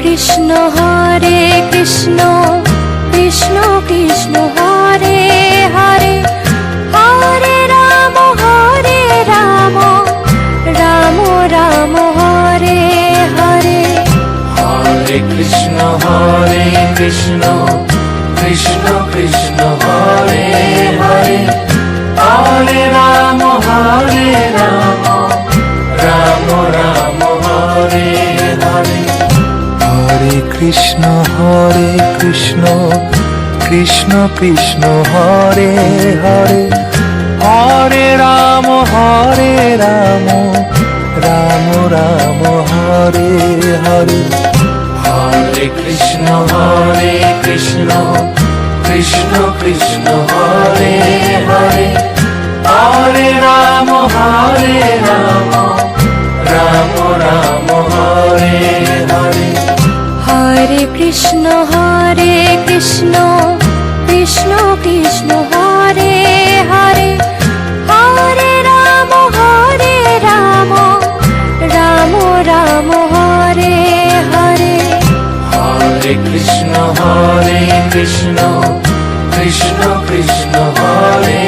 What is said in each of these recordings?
Krishna Krishna Krishna Hare Hare, Hare Ram Ram Ram Hare Hare. Hare Krishna Krishna Krishna Hare Hare, Hare Ram Ram Ram Hare Hare. Hare Krishna Krishna Krishna Hare Hare, Hare Ram Ram Ram Hare Hare. Hare Krishna Krishna Krishna Hare Hare, Hare Ram Ram Ram Hare Hare. Hare Krishna Krishna Krishna Hare Hare, Hare Ram Ram Ram Hare Hare. Hare Krishna Krishna Krishna Hare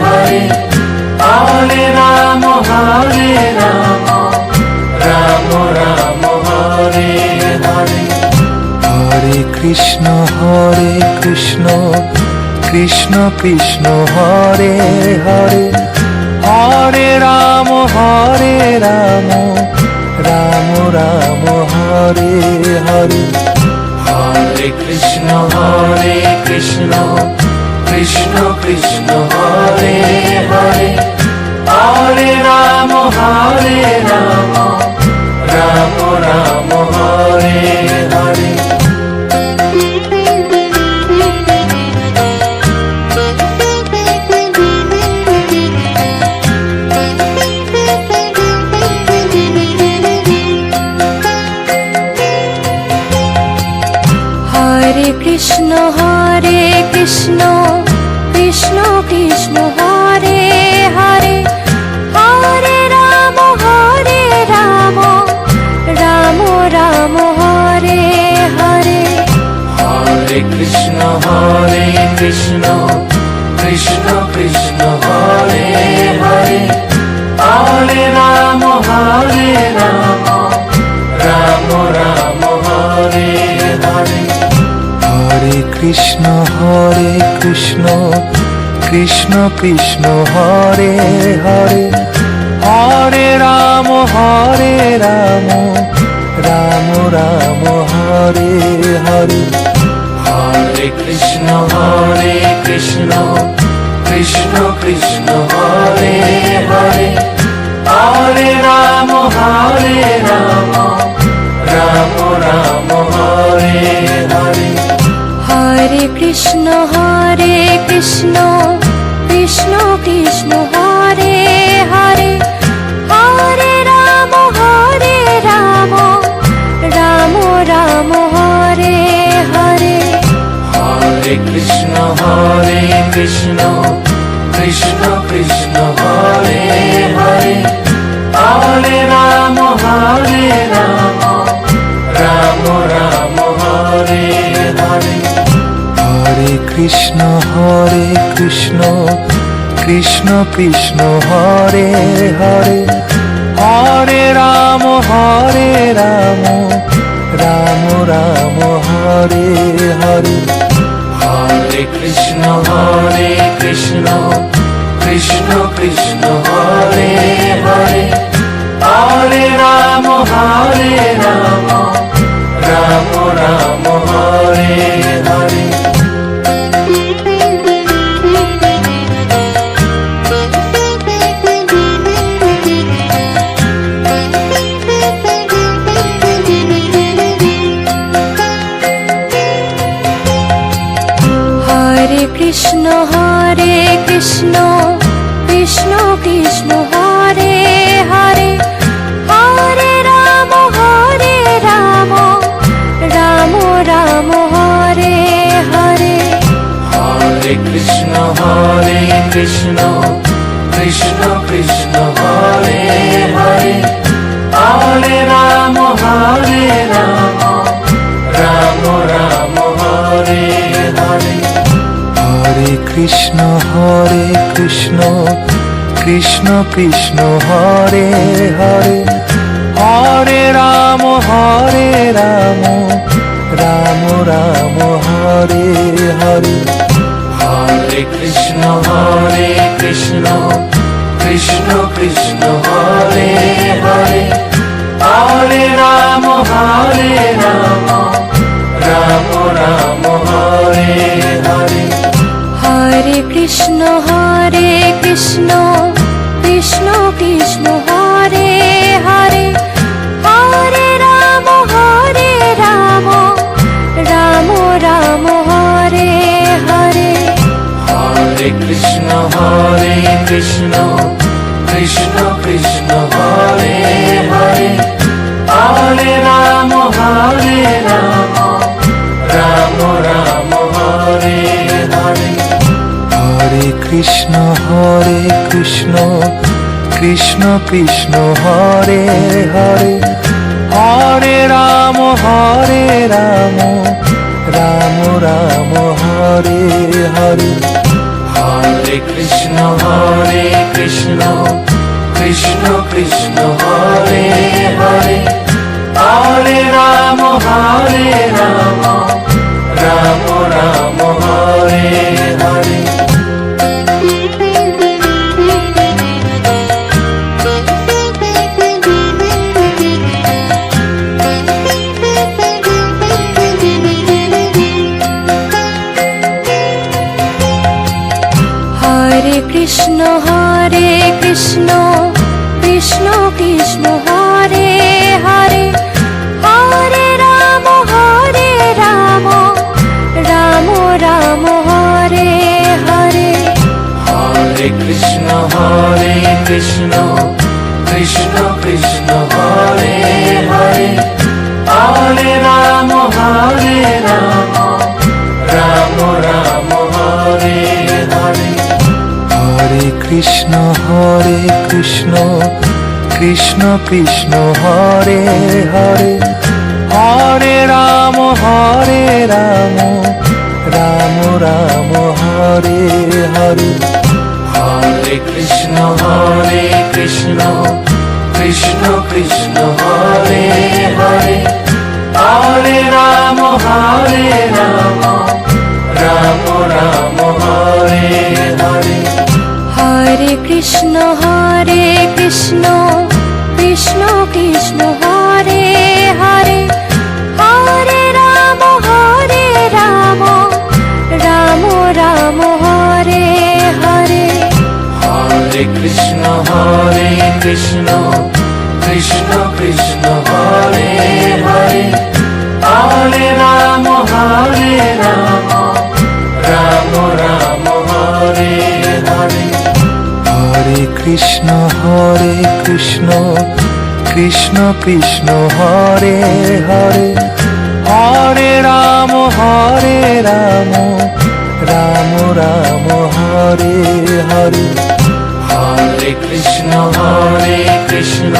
Hare, Hare Ram Ram Ram Hare Hare. Hare Krishna Krishna Krishna Hare Hare, Hare Ram Ram Ram Hare Hare. Hare Krishna Krishna Krishna Hare Hare, Hare Ram Ram Ram Hare Hare. Hare Krishna Krishna Krishna Hare Hare, Hare Ram Ram Ram Hare Hare. Hare Krishna Krishna Krishna Hare Hare, Hare Ram Ram Ram Hare Hare. Hare Krishna Krishna Krishna Hare Hare, Hare Ram Ram Ram Hare Hare. Hare Krishna Krishna Krishna Hare Hare, Hare Ram Ram Ram Hare Hare. Hare Krishna Krishna Krishna Hare Hare, Hare Ram Ram Ram Hare Hare. Hare Krishna Krishna Krishna Hare Hare, Hare Ram Ram Ram Hare Hare. Hare Krishna Krishna Krishna Hare Hare, Hare Ram Ram Ram Hare Hare. Hare Krishna Krishna Krishna Hare Hare, Hare Ram Ram Ram Hare Hare. Hare Krishna Krishna Krishna Hare Hare, Hare Ram Ram Ram Hare Hare. Hare Krishna Krishna Hare Hare, Hare Ram Ram Ram Hare Hare Hare Krishna Krishna Krishna Hare Hare Hare Ram Ram Ram Hare Hare Hare Krishna Krishna Krishna Hare Hare Hare Ram Ram Ram Hare Hare Hare Krishna Krishna Krishna Hare Hare Hare Ram Ram Ram Hare Hare Hare Krishna Krishna Krishna Hare Hare Hare Ram Ram Ram Hare Hare Hare Krishna Krishna Krishna Hare Hare Hare Ram Ram Ram Hare Hare Hare Krishna Krishna Krishna Hare Hare Hare Ram Ram Ram Hare Hare Hare Krishna Krishna Krishna Hare Hare Hare Ram Ram Ram Hare Hare Hare Krishna Krishna Krishna Hare Hare Hare Ram Ram Ram Hare Hare Hare Krishna Krishna Krishna Hare Hare Hare Ram Ram Ram Hare Hare Hare Krishna Krishna Krishna Hare Hare Hare Ram Ram Ram Hare Hare Hare Krishna Krishna Krishna Hare Hare Hare Ram Ram Ram Hare Hare Hare Krishna Krishna Krishna Hare Hare Hare Ram Ram Ram Hare Hare Hare Krishna Krishna Krishna Hare Hare Hare Ram Ram Ram Hare Hare Hare Krishna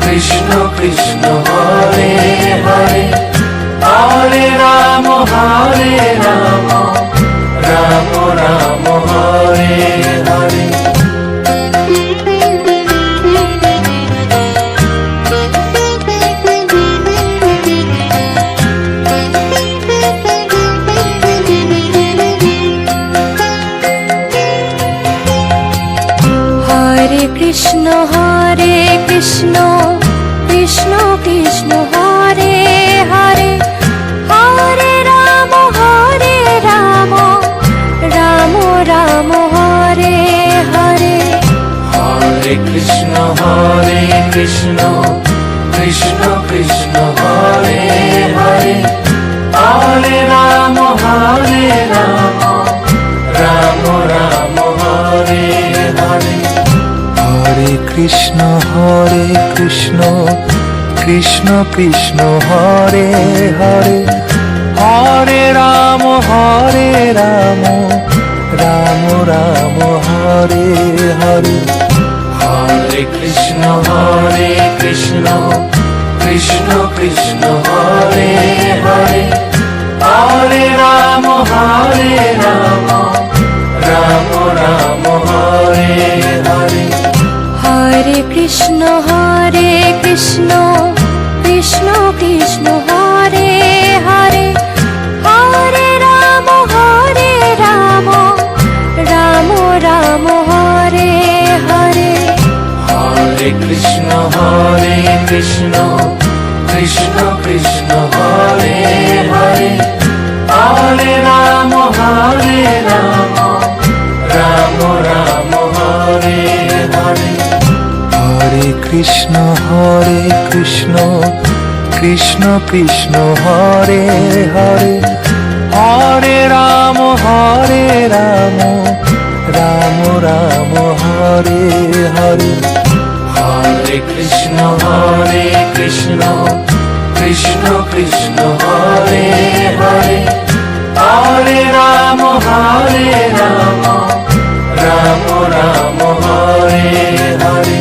Krishna Krishna Hare Hare Hare Ram Ram Ram Hare Hare Hare Krishna Krishna Krishna Hare Hare Hare Ram Ram Ram Hare Hare Hare Krishna Krishna Krishna Hare Hare Hare Ram Ram Ram Hare Hare Hare Krishna Krishna Krishna Hare Hare Hare Ram Ram Ram Hare Hare Hare Krishna Krishna Krishna Hare Hare Ram Hare Hare Hare Krishna Krishna Krishna Hare Hare Hare Ram Ram Ram Hare Hare Hare Krishna Krishna Krishna Hare Hare Hare Ram Ram Ram Hare Hare Hare Krishna Krishna Krishna Hare Hare Hare Ram Ram Ram Hare Hare Hare Krishna Krishna Krishna Hare Hare Hare Ram Ram Ram Hare Hare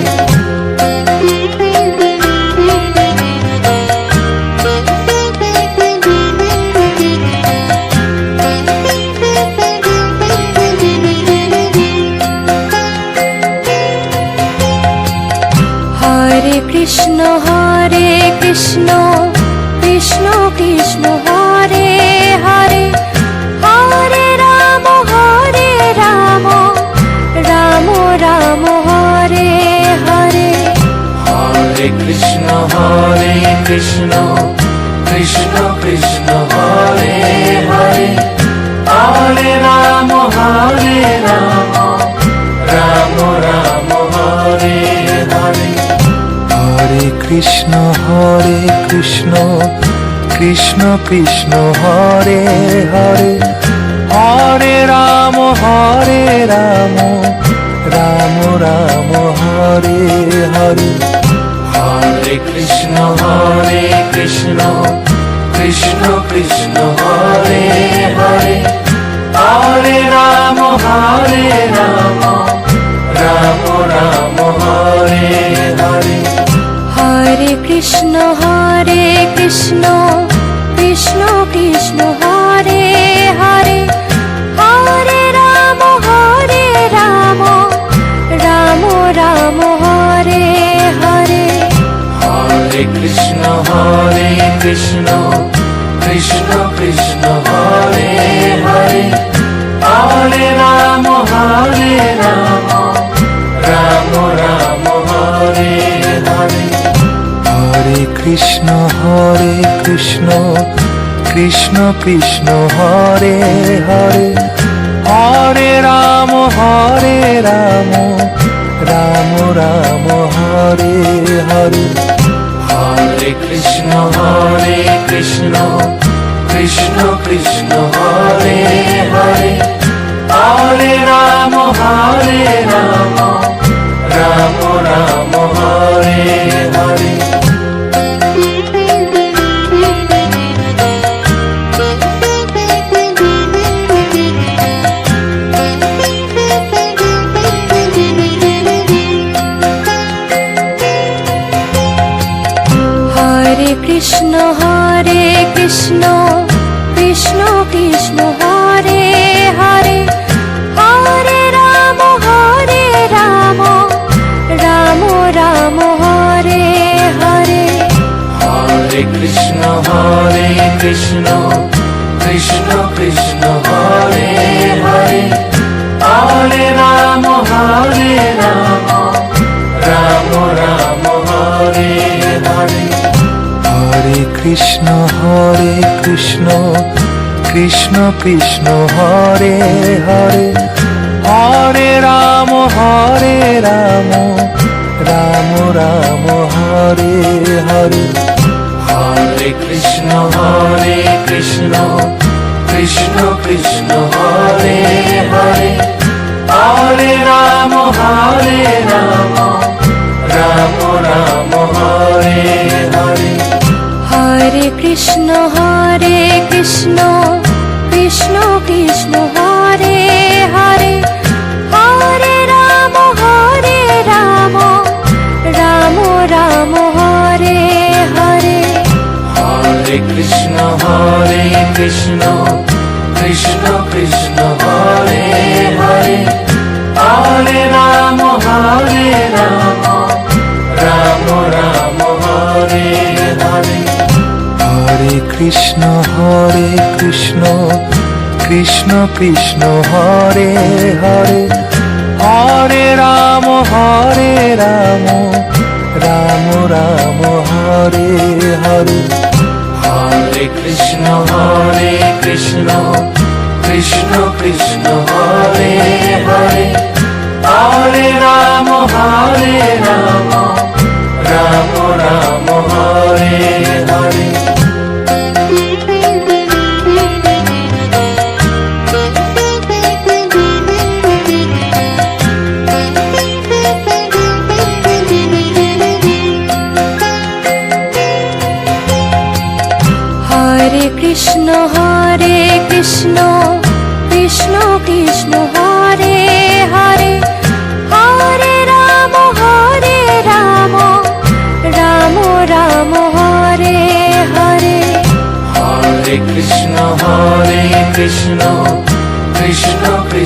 Hare Krishna Krishna Krishna Hare Hare Hare Ram Ram Ram Hare Hare Hare Krishna Krishna Krishna Hare Hare Hare Ram Ram Ram Hare Hare Hare Krishna Krishna Krishna Hare Hare Hare Ram Ram Ram Hare Hare Hare Krishna Krishna Krishna Hare Hare Hare Ram Ram Ram Hare Hare Hare Krishna Krishna Krishna Hare Hare Hare Ram Ram Ram Hare Hare Hare Krishna Krishna Krishna Hare Hare Hare Ram Ram Ram Hare Hare Hare Krishna Krishna Krishna Hare Hare Hare Ram Ram Hare Hare Hare Krishna Krishna Krishna Hare Hare Hare Ram Ram Ram Hare Hare Hare Krishna Krishna Krishna Hare Hare Hare Ram Ram Ram Hare Hare Hare Krishna Krishna Krishna Hare Hare Hare Ram Ram Ram Hare Hare Hare Krishna Krishna Krishna Hare Hare Hare Ram Ram Hare Hare Hare Krishna Krishna Krishna Hare Hare Hare Ram Ram Ram Hare Hare Hare Krishna Krishna Krishna Hare Hare Hare Ram Ram Ram Hare Hare Hare Krishna Krishna Krishna Hare Hare Krishna Krishna Krishna Hare Hare Hare Ram Ram Ram Hare Hare Hare Krishna Krishna Krishna Hare Hare Hare Ram Ram Ram Hare Hare Hare Krishna Krishna Krishna Hare Hare Hare Ram Ram Ram Hare Hare Hare Krishna Krishna Krishna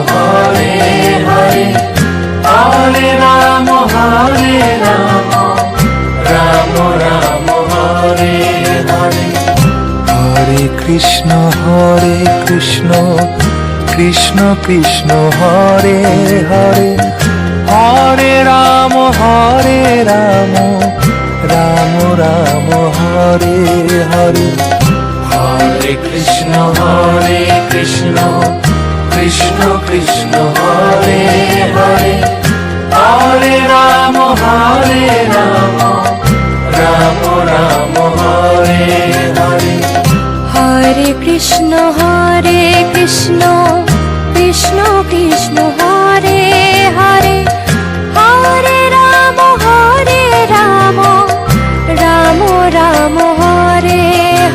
Hare Hare Hare Ram Ram Ram Hare Hare Hare Krishna Krishna Krishna Hare Hare Hare Ram Ram Ram Hare Hare Hare Krishna Krishna Krishna Hare Hare Hare Ram Ram Ram Hare Hare Hare Krishna Krishna Krishna Hare Hare Hare Ram Ram Ram Hare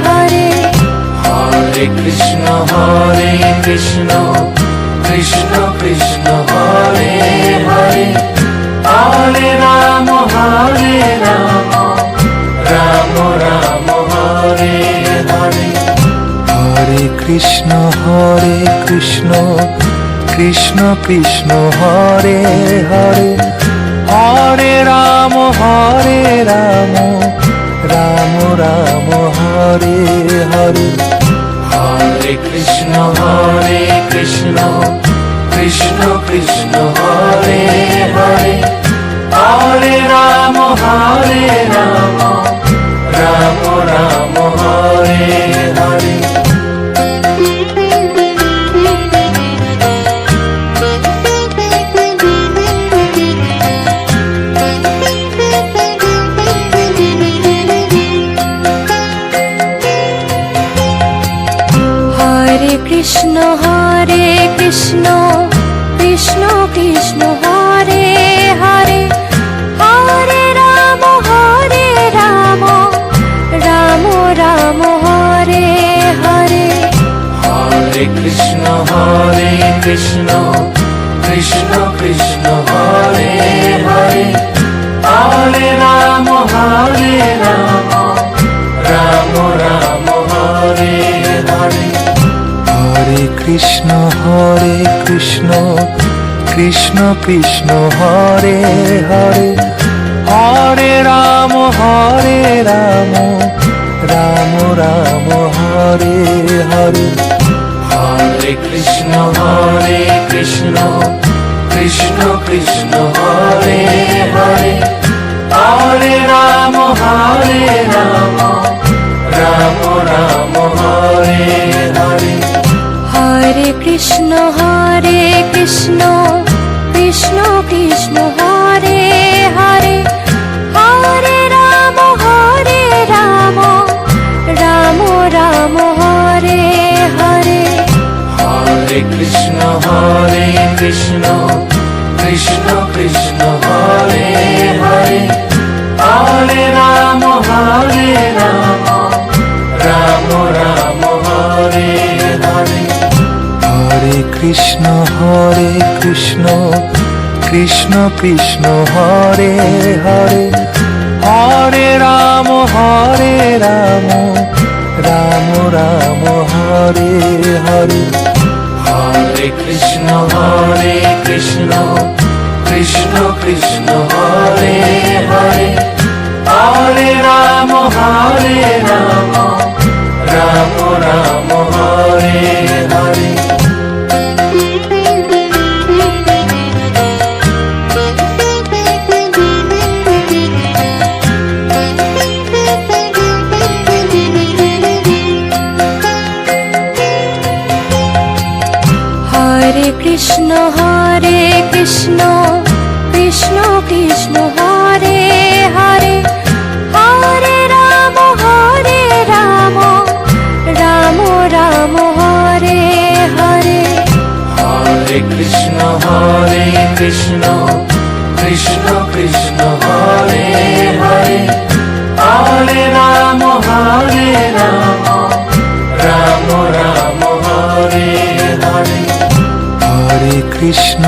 Hare Hare Krishna Krishna Krishna Hare Hare Hare Ram Ram Ram Hare Hare Hare Krishna Krishna Krishna Hare Hare Hare Ram Ram Ram Hare Hare Hare Krishna Krishna Krishna Hare Hare Hare Ram Ram Ram Hare Hare Hare Krishna Krishna Krishna Hare Hare Hare Ram Ram Ram Hare Hare Hare Krishna Krishna Krishna Hare Hare Hare Ram Ram Ram Hare Hare Hare Krishna Krishna Krishna Hare Hare Hare Ram Ram Ram Hare Hare Hare Krishna Krishna Krishna Hare Hare Hare Ram Ram Ram Hare Hare Hare Krishna Krishna Krishna Hare Hare Hare Ram Ram Ram Hare Hare Hare Krishna Krishna Krishna Hare Hare Hare Ram Ram Ram Hare Hare Hare Krishna Krishna Krishna Hare Hare Hare Ram Ram Hare Hare Hare Krishna Krishna Krishna Hare Hare Hare Ram Ram Ram Hare Hare Hare Krishna Krishna Krishna Hare Hare Hare Ram Ram Ram Hare Hare Hare Krishna Krishna Krishna Krishna Hare Hare Hare Ram Ram Ram Hare Hare Hare Krishna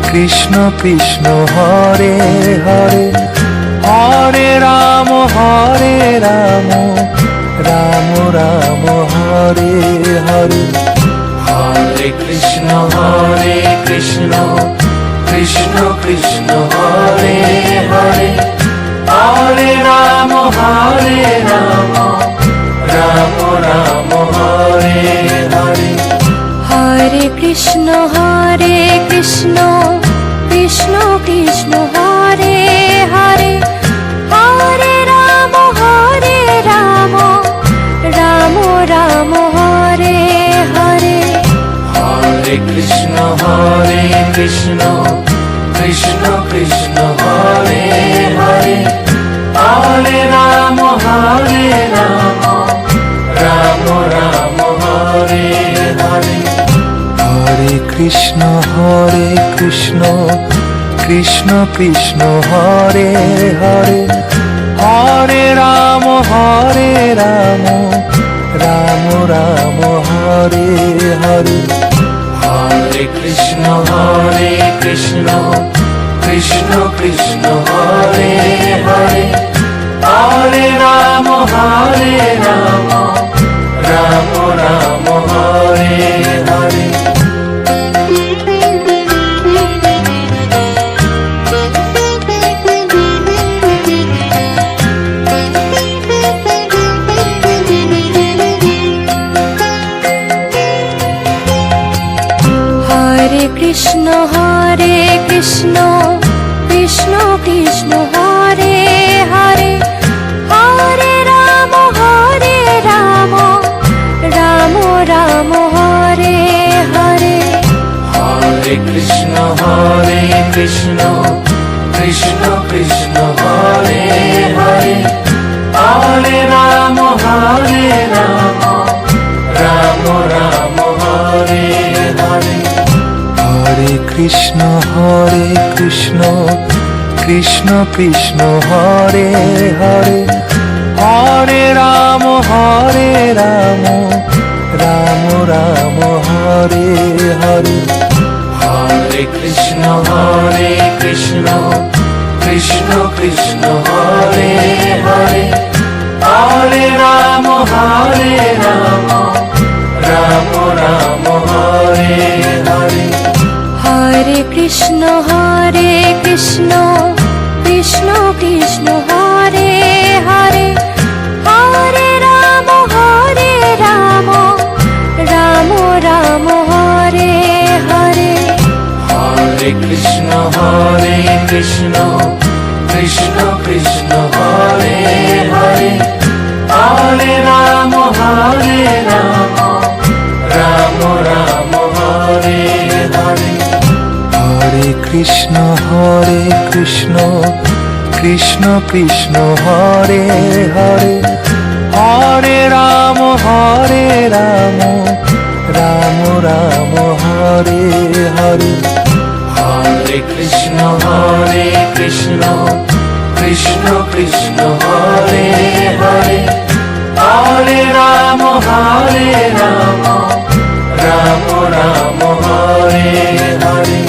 Krishna Krishna Hare Hare Hare Ram Ram Ram Hare Hare Hare Krishna Krishna Krishna Krishna Hare Hare Hare Ram Ram Ram Hare Hare Hare Krishna Krishna Krishna Krishna Hare Hare Hare Ram Ram Ram Hare Hare Hare Krishna Krishna Krishna Krishna Hare Hare Hare Ram Ram Hare Hare Hare Krishna Krishna Krishna Krishna Hare Hare Hare Ram Ram Hare Hare Hare Krishna Krishna Krishna Krishna Hare Hare Hare Ram Ram Hare Hare Hare Krishna Krishna Krishna Krishna Hare Hare Hare Ram Ram Ram Hare Hare Hare Krishna Krishna Krishna Krishna Hare Hare Hare Ram Ram Hare Hare Hare Krishna Krishna Krishna Krishna Hare Hare Hare Ram Ram Hare Hare Hare Krishna Krishna Krishna Krishna Hare Hare Hare Ram Ram Hare Hare Hare Krishna Krishna Krishna Krishna Hare Hare Hare Ram Ram Ram Hare Hare Hare Krishna Krishna Krishna Krishna Hare Hare Hare Ram Ram Hare Hare Hare Krishna Krishna Krishna Krishna Hare Hare Hare Ram Ram Hare Hare Hare Krishna Krishna Krishna Krishna Hare Hare Hare Ram Ram Hare Hare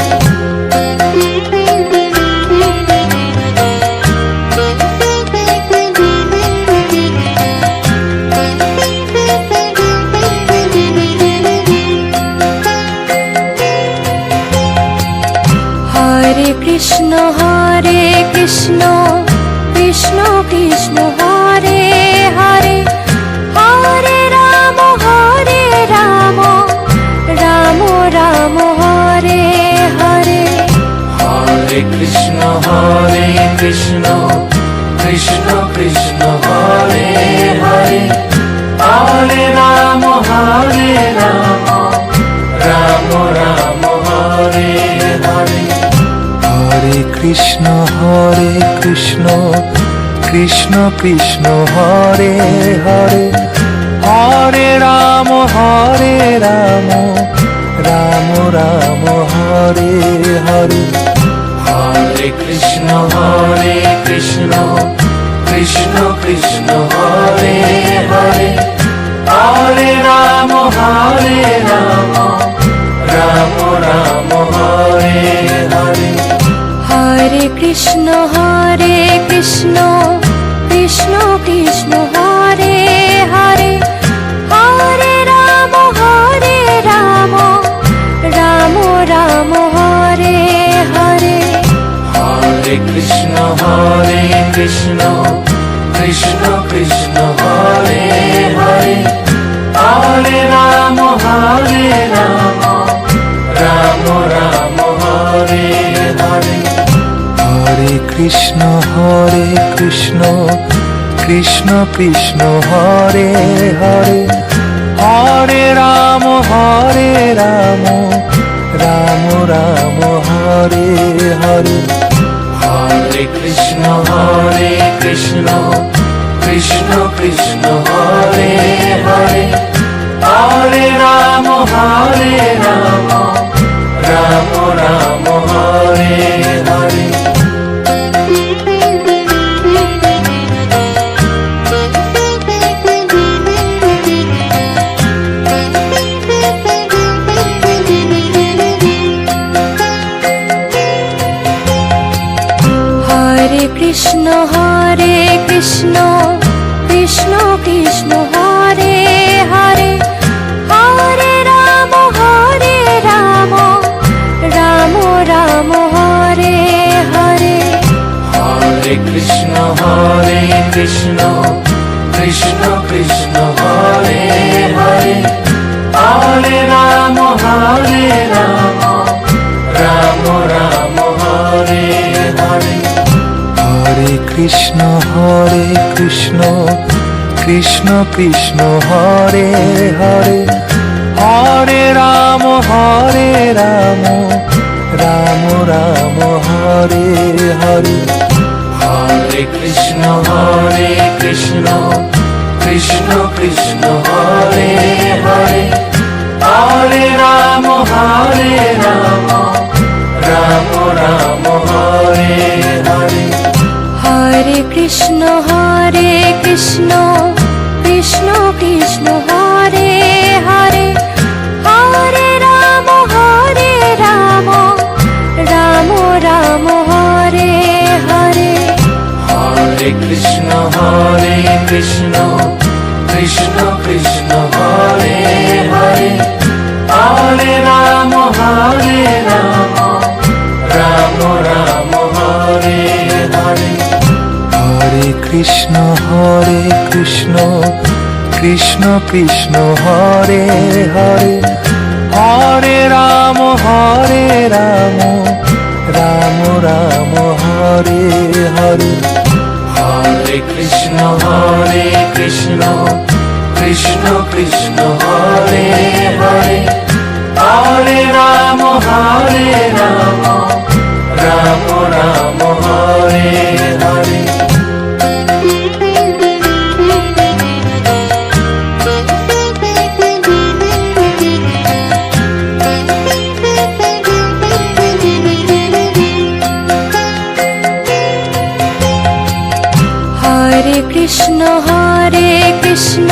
Hare Krishna Krishna Krishna Krishna Hare Hare Krishna Krishna Krishna Hare Hare Hare Ram Ram Ram Hare Hare Hare Krishna Krishna Krishna Hare Hare Hare Ram Ram Ram Hare Hare Hare Krishna Krishna Krishna Hare Hare Hare Ram Ram Ram Hare Hare Hare Krishna Krishna Krishna Hare Hare Hare Ram Ram Ram Hare Hare Hare Krishna Krishna Krishna Hare Hare Hare Ram Ram Ram Hare Hare Hare Krishna Krishna Krishna Hare Hare Hare Ram Ram Ram Hare Hare Hare Krishna Krishna Krishna Hare Hare Hare Ram Ram Ram Hare Hare Hare Krishna Krishna Krishna Hare Hare Hare Ram Ram Ram Hare Hare Hare Krishna Krishna Krishna Hare Hare Hare Ram Ram Ram Hare Hare Hare Krishna Krishna Krishna Hare Hare Hare Ram Ram Ram Hare Hare Hare Krishna Krishna Krishna Hare Hare Hare Ram Ram Ram Hare Hare Hare Krishna Krishna Krishna Hare Hare Hare Ram Ram Ram Hare Hare Hare Krishna Krishna Krishna Hare Hare Hare Ram Ram Ram Hare Hare Hare Krishna Krishna Krishna Hare Hare Hare Ram Ram Ram Hare Hare Hare Krishna Krishna Krishna Hare Hare Hare Ram Ram Ram Hare Hare Hare Krishna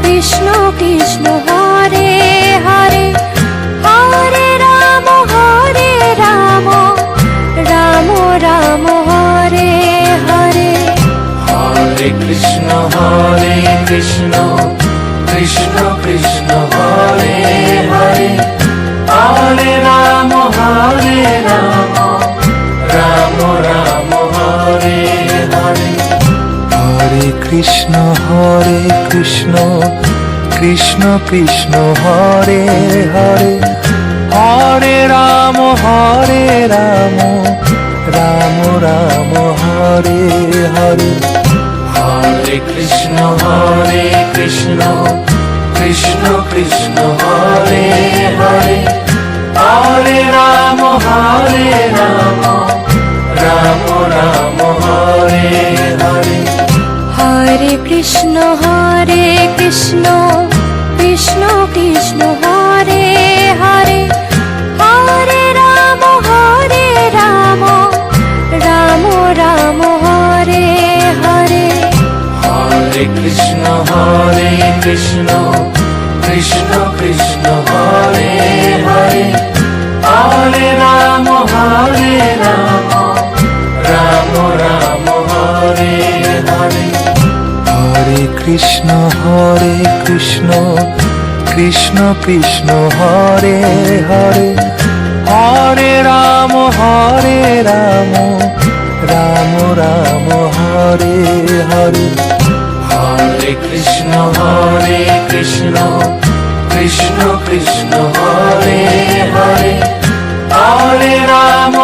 Krishna Krishna Hare Hare Hare Ram Ram Ram Hare Hare Hare Krishna Krishna Krishna Hare Hare Hare Ram Ram Ram Hare Hare Hare Krishna Krishna Krishna Hare Hare Hare Ram Ram Ram Krishna Krishna Krishna Hare Hare Hare Ram Ram Ram Hare Hare Hare Krishna Krishna Krishna Hare Hare Hare Ram Ram Ram Hare Hare Hare Krishna Krishna Krishna Hare Hare Hare Ram Ram Ram Hare Hare Hare Krishna Krishna Krishna Hare Hare Hare Ram Ram Ram Hare Hare Hare Krishna Krishna Krishna Hare Hare Hare Ram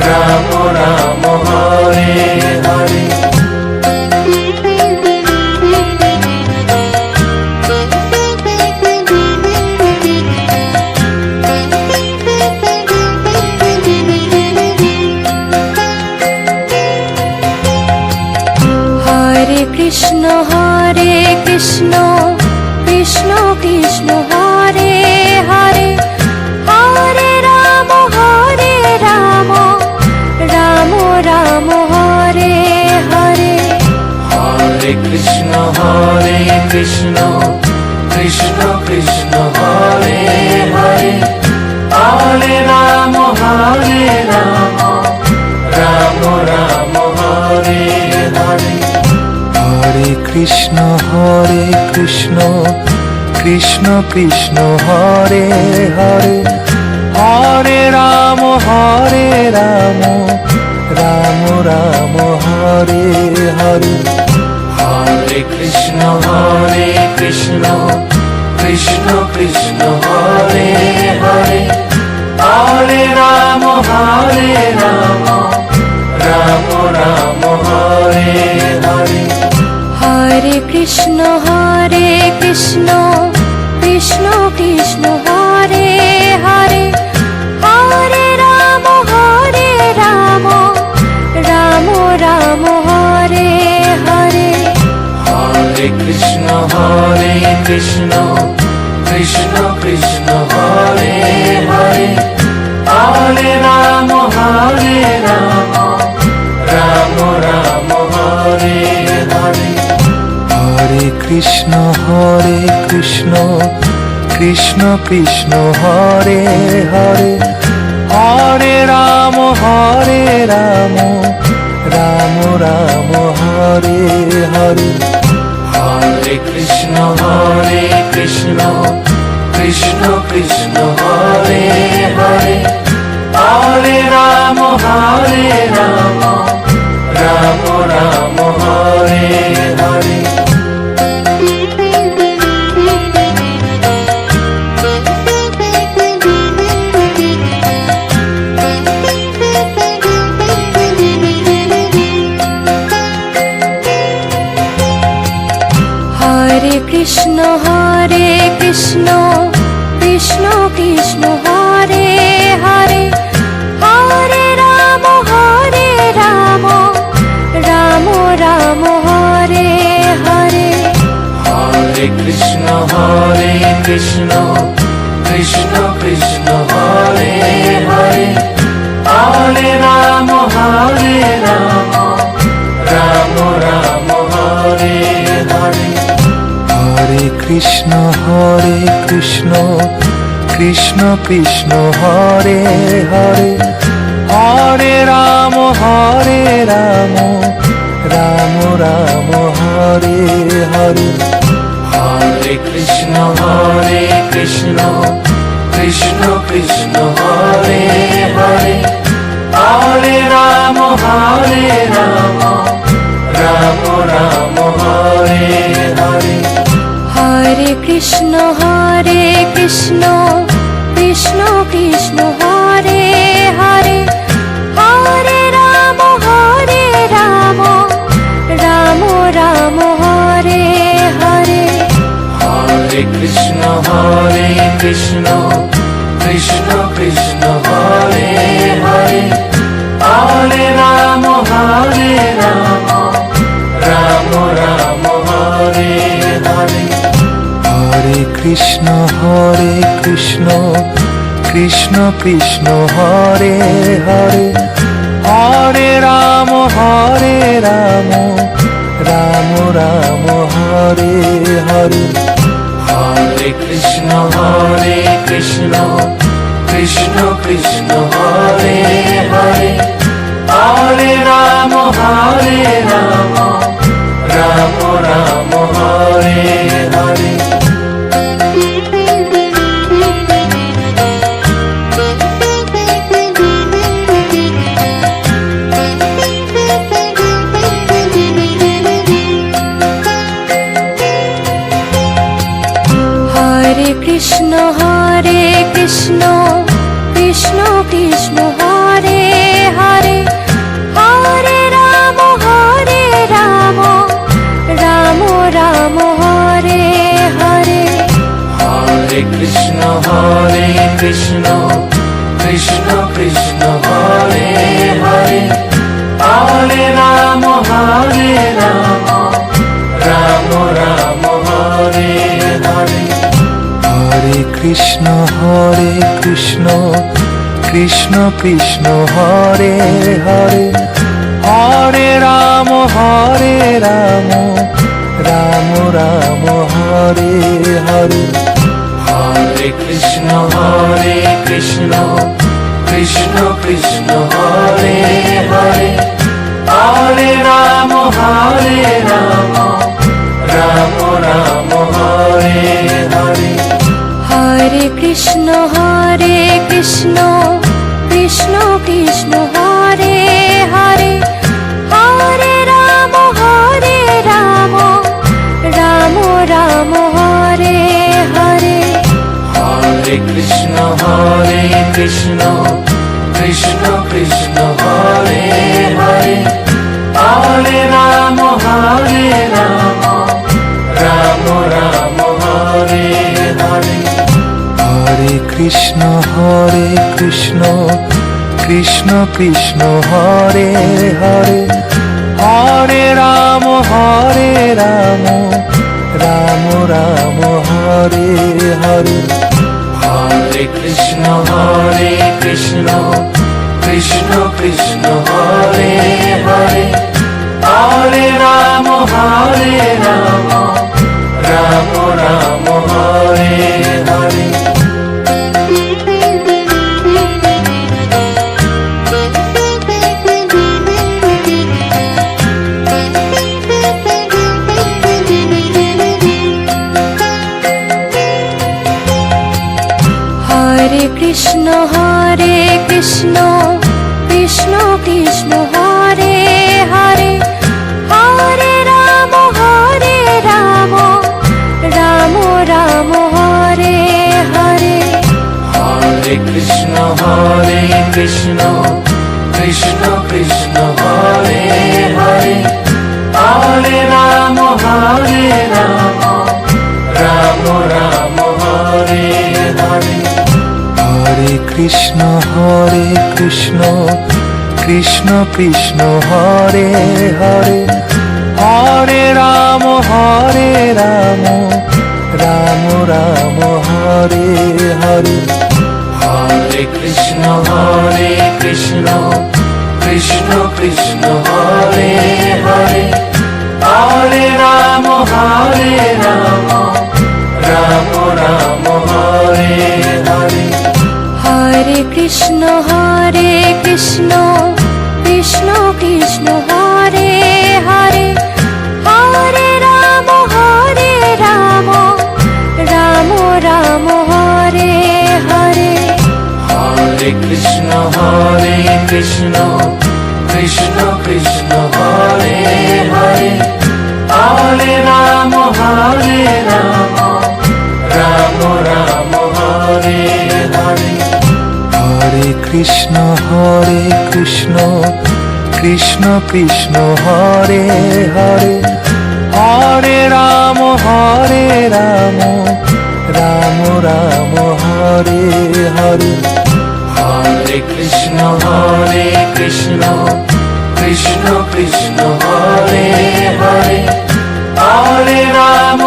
Ram Ram Hare Hare Hare Krishna Krishna Krishna Hare Hare Hare Ram Ram Ram Hare Hare Hare Krishna Krishna Krishna Hare Hare Hare Ram Ram Ram Hare Hare Hare Krishna Krishna Krishna Hare Hare Hare Ram Ram Ram Hare Hare Hare Krishna Krishna Krishna Hare Hare Hare Ram Ram Ram Hare Hare Hare Krishna Krishna Krishna Hare Hare Hare Ram Ram Ram Hare Hare Hare Krishna Krishna Krishna Hare Hare Hare Ram Ram Ram Hare Hare Hare Krishna Krishna Krishna Hare Hare Hare Ram Ram Ram Hare Hare Hare Krishna Krishna Krishna Hare Hare Hare Ram Ram Ram Hare Hare Hare Krishna Krishna Krishna Hare Hare Hare Ram Ram Ram Hare Hare Hare Krishna Krishna Krishna Hare Hare Hare Ram Ram Ram Hare Hare Hare Krishna Krishna Krishna Hare Hare Hare Ram Ram Ram Hare Hare Hare Krishna Krishna Krishna Hare Hare Hare Ram Ram Ram Hare Hare Hare Krishna Krishna Krishna Hare Hare Hare Ram Krishna Krishna Krishna Hare Hare Hare Ram Ram Ram Hare Hare Hare Krishna Krishna Krishna Hare Hare Hare Ram Ram Ram Hare Hare Hare Krishna Krishna Krishna Krishna Hare Hare Hare Ram Ram Ram Hare Hare Hare Krishna Krishna Krishna Hare Hare Hare Ram Ram Ram Hare Hare Hare Krishna Krishna Krishna Krishna Hare Hare Hare Ram Ram Ram Hare Hare Hare Krishna Krishna Krishna Hare Hare Hare Ram Ram Hare Hare Hare Krishna Krishna Krishna Krishna Hare Hare Hare Ram Ram Ram Hare Hare Hare Krishna Krishna Krishna Krishna Hare Hare Hare Ram Ram Ram Hare Hare Hare Krishna Krishna Krishna Krishna Hare Hare Hare Ram Ram Ram Hare Hare Hare Krishna Krishna Krishna Hare Hare Hare Ram Ram Hare Hare Hare Krishna Krishna Krishna Krishna Hare Hare Hare Ram Ram Ram Hare Hare Hare Krishna Krishna Krishna Krishna Hare Hare Hare Ram Ram Ram Hare Hare Hare Krishna Krishna Krishna Krishna Hare Hare Hare Ram Ram Ram Hare Hare Hare Krishna Krishna Krishna Hare Hare Hare Ram Ram Ram Hare Hare Hare Krishna Krishna Krishna Krishna Hare Hare Hare Ram Ram Ram Hare Hare Hare Krishna Krishna Krishna Krishna Hare Hare Hare Ram Ram Ram Hare Hare Hare Krishna Krishna Krishna Krishna Hare Hare Hare Ram Ram Ram Hare Hare Hare Krishna Krishna Krishna Hare Hare Hare Ram Ram Ram Ram Hare Hare Hare Krishna Krishna Krishna Hare Hare Hare Ram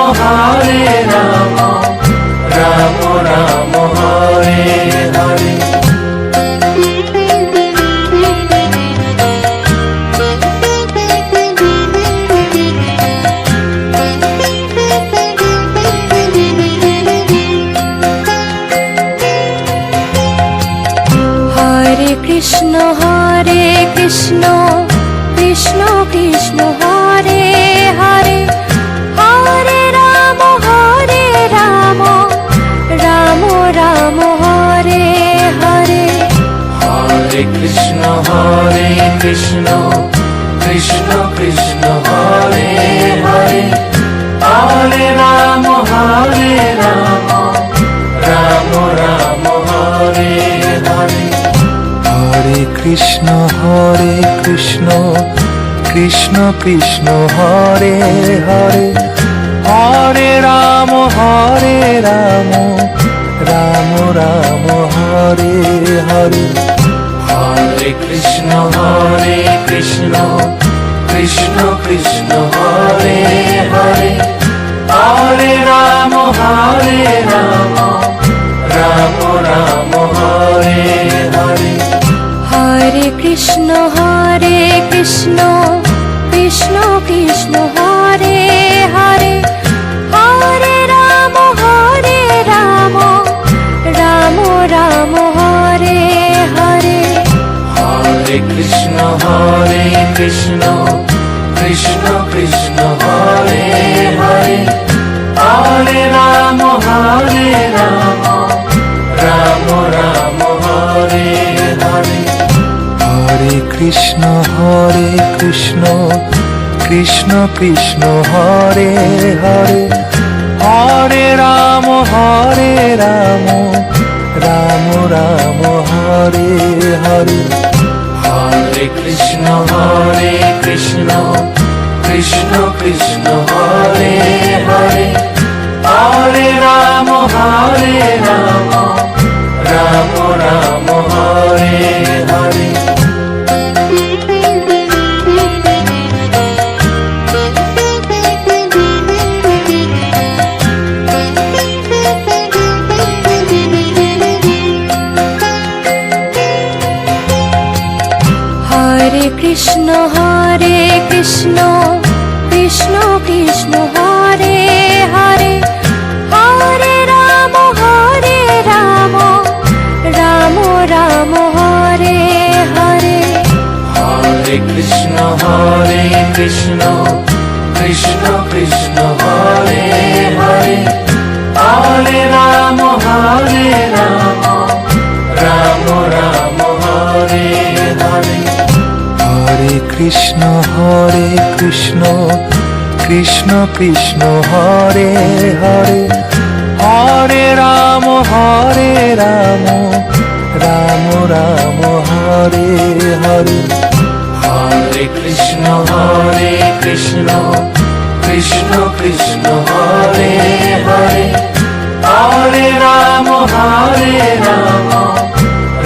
Ram Ram Hare Hare Hare Krishna Krishna Krishna Hare Hare Hare Ram Ram Ram Hare Hare Hare Krishna Krishna Krishna Hare Hare Hare Ram Ram Ram Hare Hare Hare Krishna Krishna Krishna Hare Hare Hare Ram Ram Ram Hare Hare Hare Krishna Krishna Krishna Hare Hare Hare Ram Ram Ram Hare Hare Hare Krishna Krishna Krishna Hare Hare Hare Ram Ram Ram Hare Hare Hare Krishna Krishna Krishna Hare Hare Hare Ram Ram Ram Hare Hare Hare Krishna Krishna Krishna Hare Hare Hare Ram Ram Ram Hare Hare Hare Krishna Krishna Krishna Hare Hare Hare Ram Ram Ram Hare Hare Hare Krishna Krishna Krishna Hare Hare Hare Ram Ram Ram Hare Hare Hare Krishna Krishna Krishna Hare Hare Hare Ram Ram Ram Hare Hare Hare Krishna Krishna Krishna Hare Hare Hare Ram Ram Ram Hare Hare Hare Krishna Krishna Krishna Hare Hare Hare Ram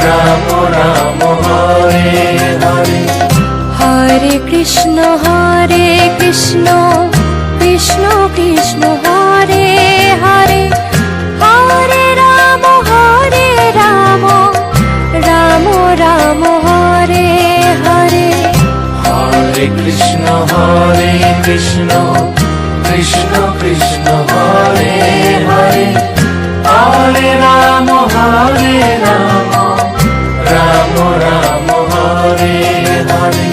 Ram Ram Hare Hare Hare Krishna Krishna Krishna Hare Hare Hare Ram Ram Ram Hare Hare Hare Krishna Krishna Krishna Hare Hare Hare Ram Ram Ram Hare Hare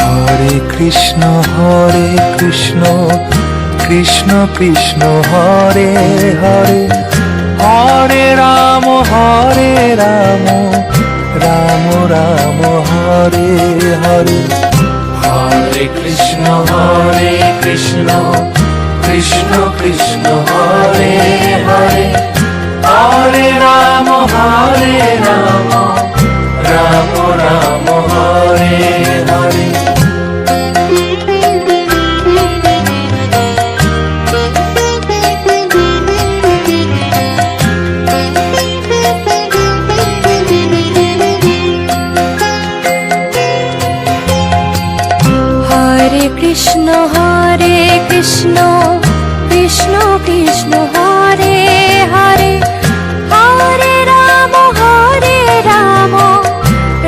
Hare Krishna Krishna Krishna Hare Hare Hare Ram Ram Ram Hare Hare Hare Krishna Krishna Krishna Hare Hare Hare Ram Ram Ram Hare Hare Krishna Krishna Krishna Hare Hare Hare Ram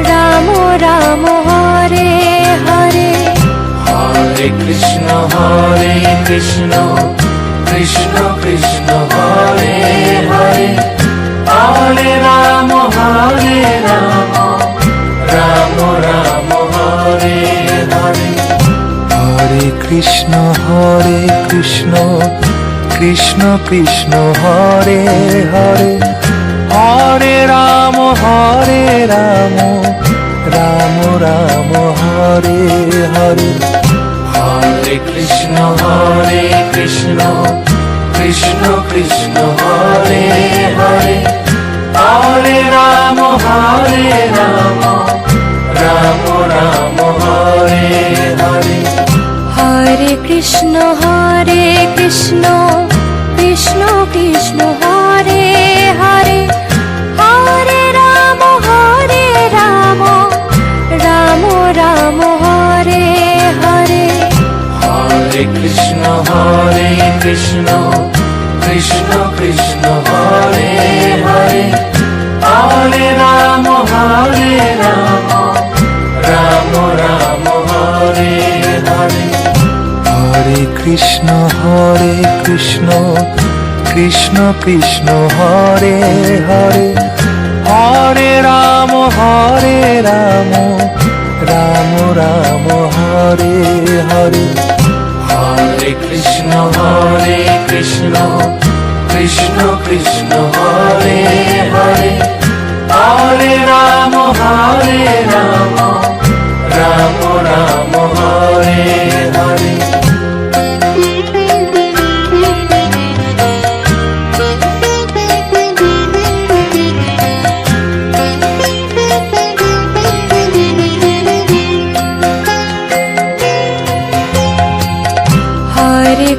Ram Ram Hare Hare Hare Krishna Krishna Krishna Hare Hare Hare Ram Ram Ram Hare Hare Hare Krishna Krishna Krishna Hare Hare Hare Ram Ram Ram Hare Hare Hare Krishna Krishna Krishna Hare Hare Hare Ram Ram Ram Hare Hare Hare Krishna Krishna Krishna Hare Hare Hare Ram Ram Ram Hare Hare Hare Krishna Krishna Krishna Hare Hare Hare Ram Ram Ram Hare Hare Hare Krishna Krishna Krishna Hare Hare Hare Ram Ram Ram Hare Hare Hare Krishna Krishna Krishna Hare Hare Hare Ram Ram Ram Hare Hare Hare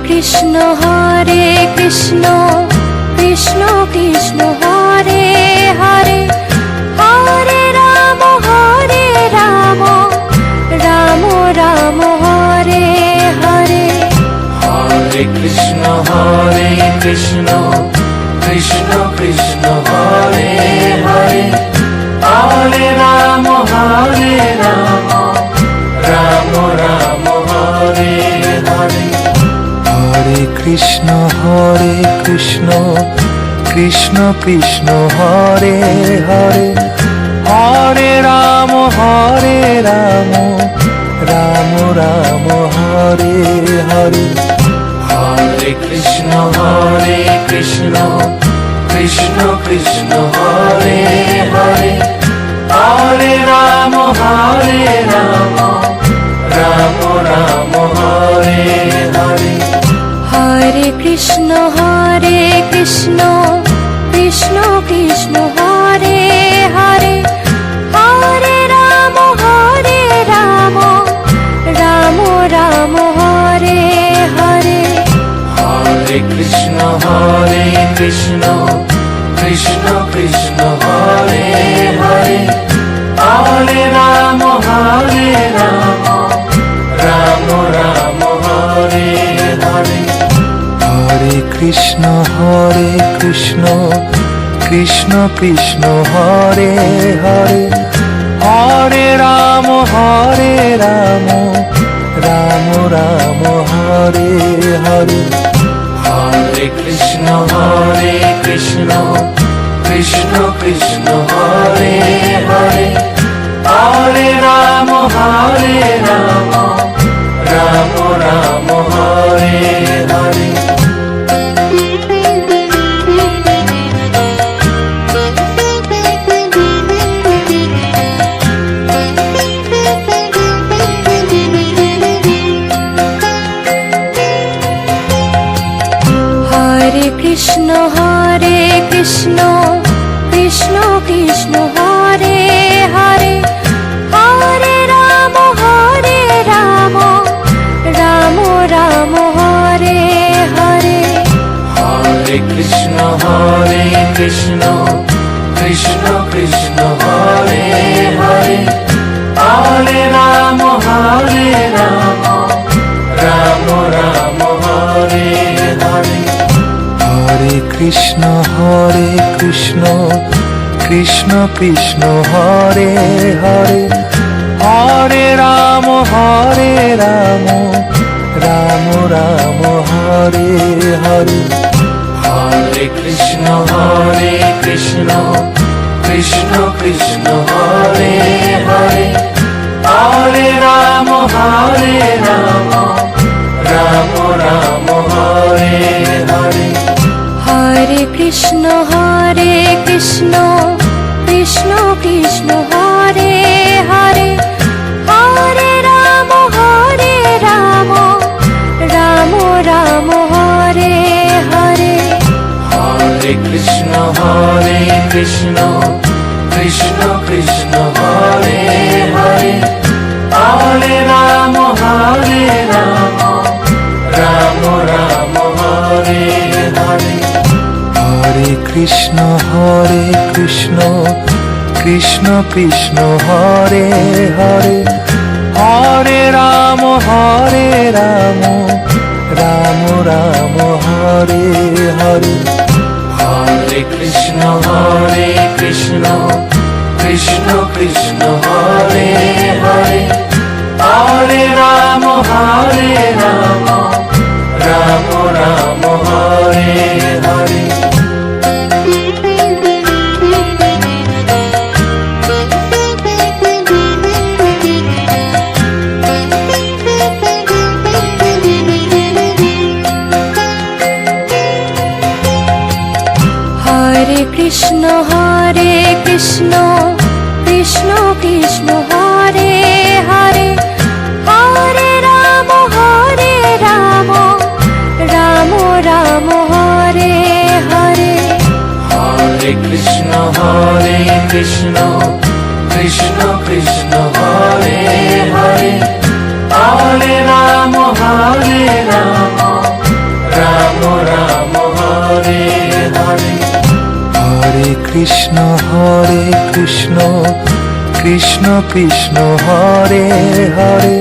Krishna Krishna Krishna Hare Hare Hare Ram Ram Ram Hare Hare Hare Krishna Krishna Krishna Hare Hare Hare Ram Ram Ram Hare Hare Hare Krishna Krishna Krishna Hare Hare Hare Ram Ram Ram Hare Hare Hare Krishna Krishna Krishna Hare Hare Hare Ram Ram Ram Hare Hare Hare Krishna Krishna Krishna Hare Hare Hare Ram Ram Ram Hare Hare Hare Krishna Krishna Krishna Hare Hare Hare Ram Ram Ram Hare Hare Hare Krishna Krishna Krishna Hare Hare Hare Ram Ram Ram Hare Hare Hare Krishna Krishna Krishna Hare Hare Hare Ram Ram Ram Hare Hare Hare Krishna Krishna Krishna Hare Hare Hare Ram Ram Ram Hare Hare Hare Krishna Krishna Krishna Hare Hare Hare Ram Ram Ram Krishna Krishna Krishna Hare Hare Hare Ram Ram Ram Hare Hare Hare Krishna Krishna Krishna Hare Hare Hare Ram Ram Ram Hare Hare Hare Krishna Krishna Krishna Hare Hare Hare Ram Ram Ram Hare Hare Hare Krishna Krishna Krishna Hare Hare Hare Ram Ram Ram Hare Hare Hare Krishna Krishna Krishna Hare Hare Hare Ram Ram Ram Hare Hare Hare Krishna Krishna Krishna Hare Hare Hare Ram Ram Ram Hare Hare Hare Krishna Krishna Krishna Hare Hare Hare Ram Ram Ram Hare Hare Hare Krishna Krishna Krishna Hare Hare Hare Ram Ram Ram Hare Hare Hare Krishna Krishna Krishna Hare Hare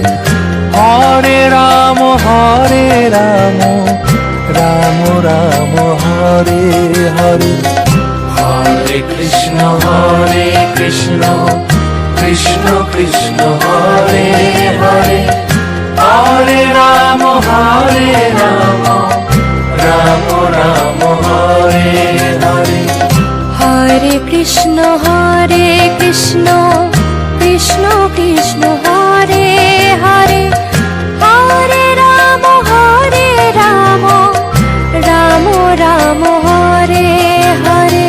Hare Ram Ram Ram Hare Hare Hare Krishna Krishna Krishna Hare Hare Hare Ram Ram Ram Hare Hare Hare Krishna Krishna Krishna Hare Hare Hare Ram Ram Ram Hare Hare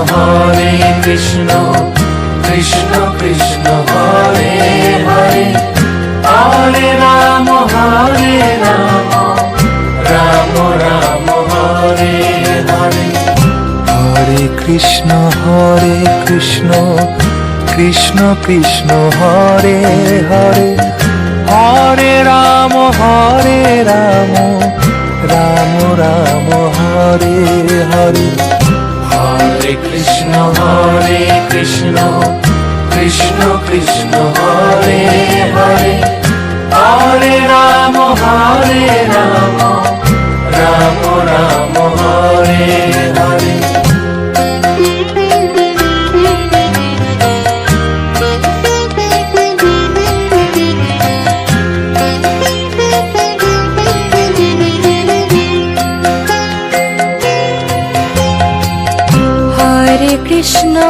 Hare Krishna Krishna Krishna Hare Hare Hare Ram Ram Ram Hare Hare Hare Krishna Krishna Krishna Hare Hare Hare Ram Ram Ram Hare Hare Hare Krishna Krishna Krishna Hare Hare Hare Ram Ram Ram Hare Hare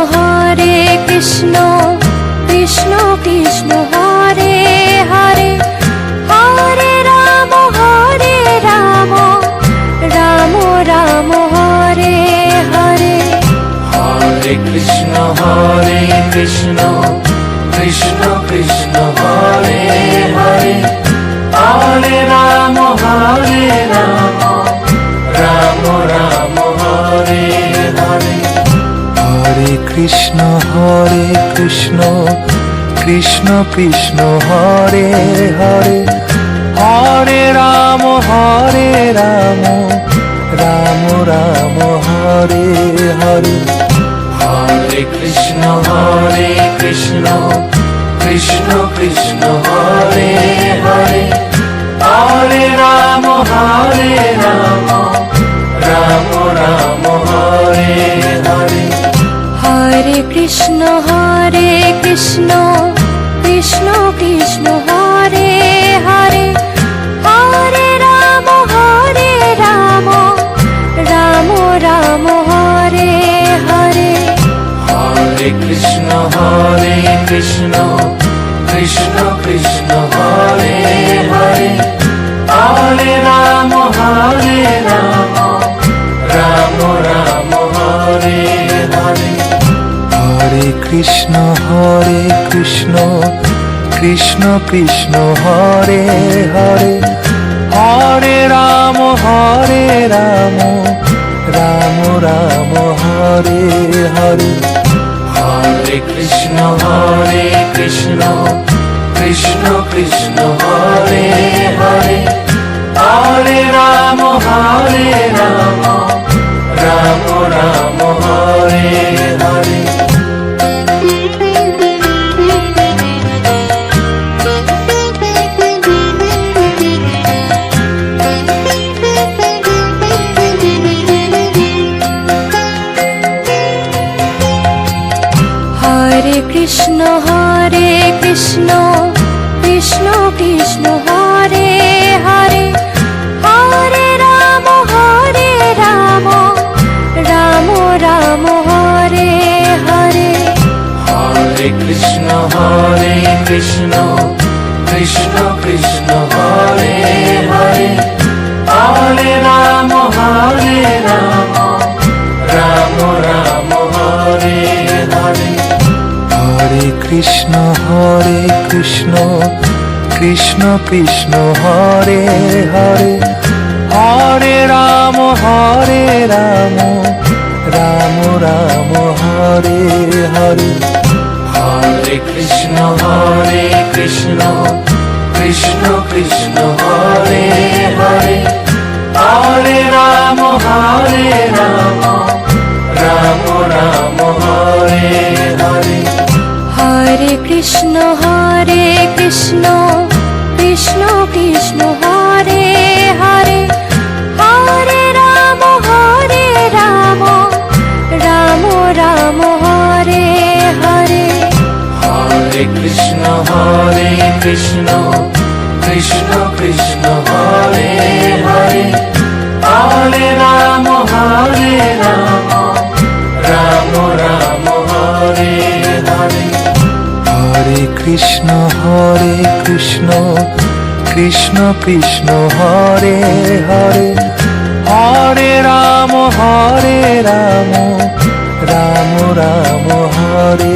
Hare Krishna Krishna Krishna Hare Hare Hare Ram Ram Ram Hare Hare Hare Krishna Krishna Krishna Hare Hare Hare Ram Ram Ram Hare Hare Hare Krishna Krishna Krishna Hare Hare Hare Ram Ram Ram Hare Hare Hare Krishna Krishna Hare Hare Hare Ram Ram Ram Hare Hare Hare Krishna Krishna Krishna Hare Hare Hare Ram Ram Ram Hare Hare Hare Krishna Krishna Krishna Hare Hare Hare Ram Ram Ram Hare Hare Hare Krishna Krishna Krishna Hare Hare Hare Ram Ram Ram Hare Hare Hare Krishna Krishna Krishna Hare Hare Hare Ram Ram Ram Hare Hare Hare Krishna Krishna Krishna Hare Hare Hare Ram Ram Ram Hare Hare Hare Krishna Krishna Krishna Hare Hare Hare Ram Ram Ram Hare Hare Hare Krishna Krishna Krishna Hare Hare Hare Ram Ram Ram Hare Hare Hare Krishna Krishna Krishna Hare Hare Hare Ram Ram Ram Hare Hare Hare Krishna Krishna Krishna Hare Hare Hare Ram Ram Ram Hare Hare Hare Krishna Krishna Krishna Hare Hare Hare Ram Ram Ram Hare Hare Hare Krishna Krishna Krishna Hare Hare Hare Ram Ram Ram Hare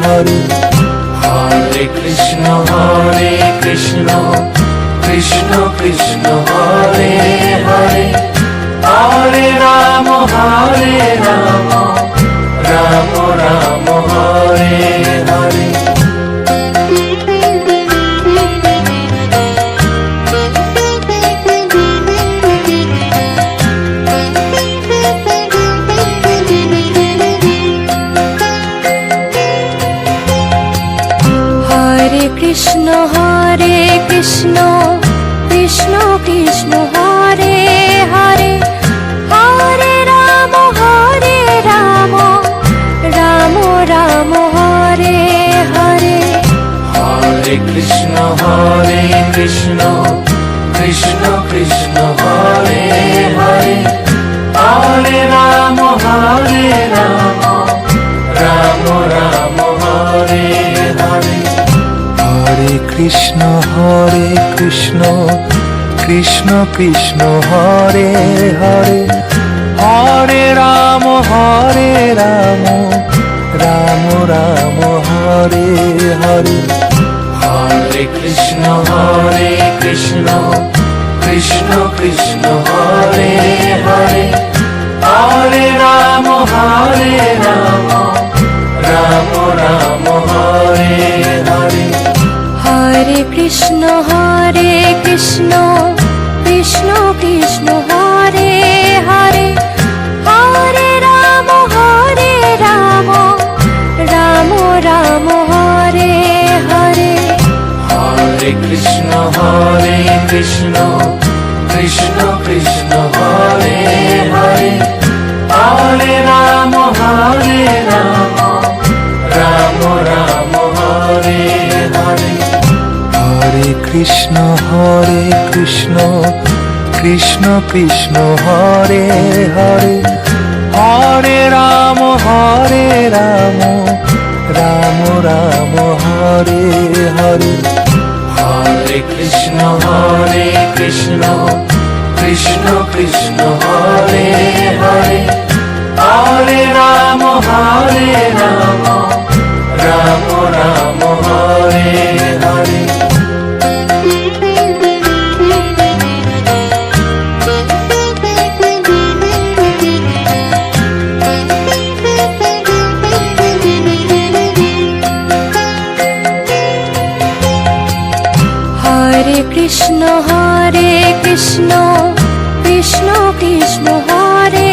Hare Hare Krishna Krishna Krishna Hare Hare Hare Ram Ram Ram Hare Hare Hare Krishna Krishna Krishna Hare Hare Hare Ram Ram Ram Hare Hare Hare Krishna Krishna Krishna Hare Hare Hare Ram Ram Ram Hare Hare Hare Krishna Krishna Krishna Hare Hare Hare Ram Ram Ram Hare Hare Hare Krishna Krishna Krishna Hare Hare Hare Ram Ram Ram Hare Hare Hare Krishna Krishna Krishna Hare Hare Hare Ram Ram Ram Hare Hare Hare Krishna Krishna Krishna Hare Hare Hare Ram Ram Ram Hare Hare Hare Krishna Krishna Krishna Hare Hare Hare Ram Ram Ram Hare Hare Hare Krishna Krishna Krishna Hare Hare Hare Ram Ram Ram Hare Hare Hare Krishna Krishna Krishna Hare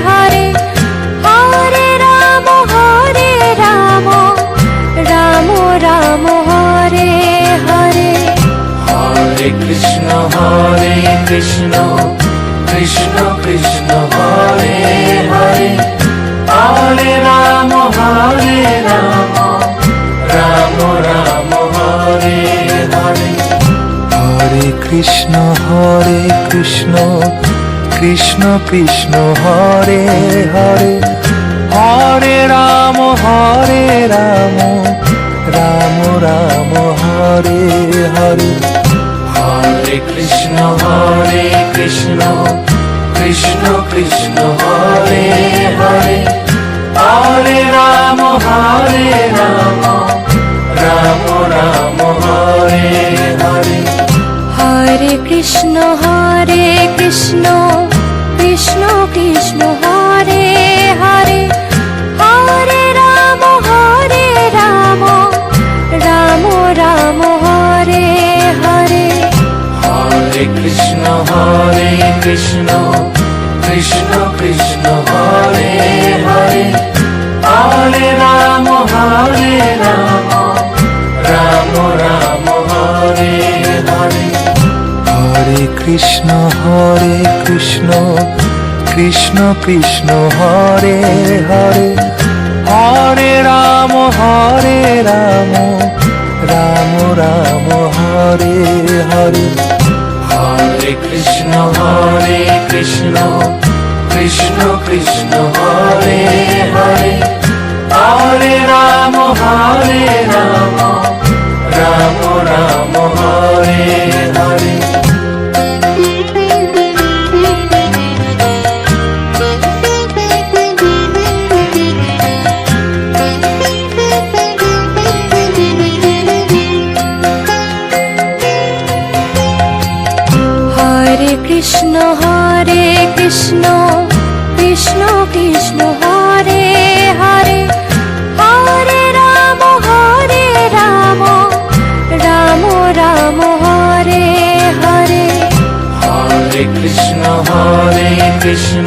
Hare Hare Ram Ram Ram Hare Hare Hare Krishna Krishna Krishna Hare Hare Hare Ram Ram Ram Hare Hare Hare Krishna Krishna Krishna Hare Hare Hare Ram Ram Ram Hare Hare Hare Krishna Krishna Krishna Hare Hare Hare Ram Ram Ram Hare Hare Hare Krishna Krishna Krishna Hare Hare Hare Ram Ram Ram Hare Hare Hare Krishna Krishna Krishna Hare Hare Hare Ram Ram Ram Hare Hare Hare Krishna Krishna Krishna Hare Hare Hare Ram Ram Ram Hare Hare Hare Krishna Krishna Krishna Hare Hare Hare Ram Ram Ram Hare Hare Hare Krishna Krishna Krishna Hare Hare Hare Ram Ram Ram Hare Hare Hare Krishna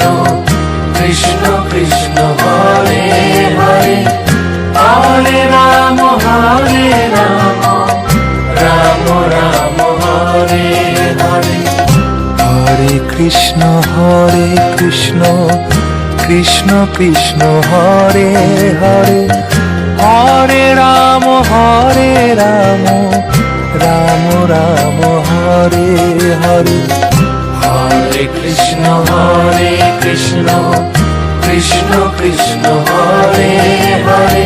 Krishna Krishna Hare Hare Hare Ram Ram Ram Hare Hare Hare Krishna Krishna Hare Hare Hare Ram Ram Ram Hare Hare Hare Krishna Krishna Krishna Hare Hare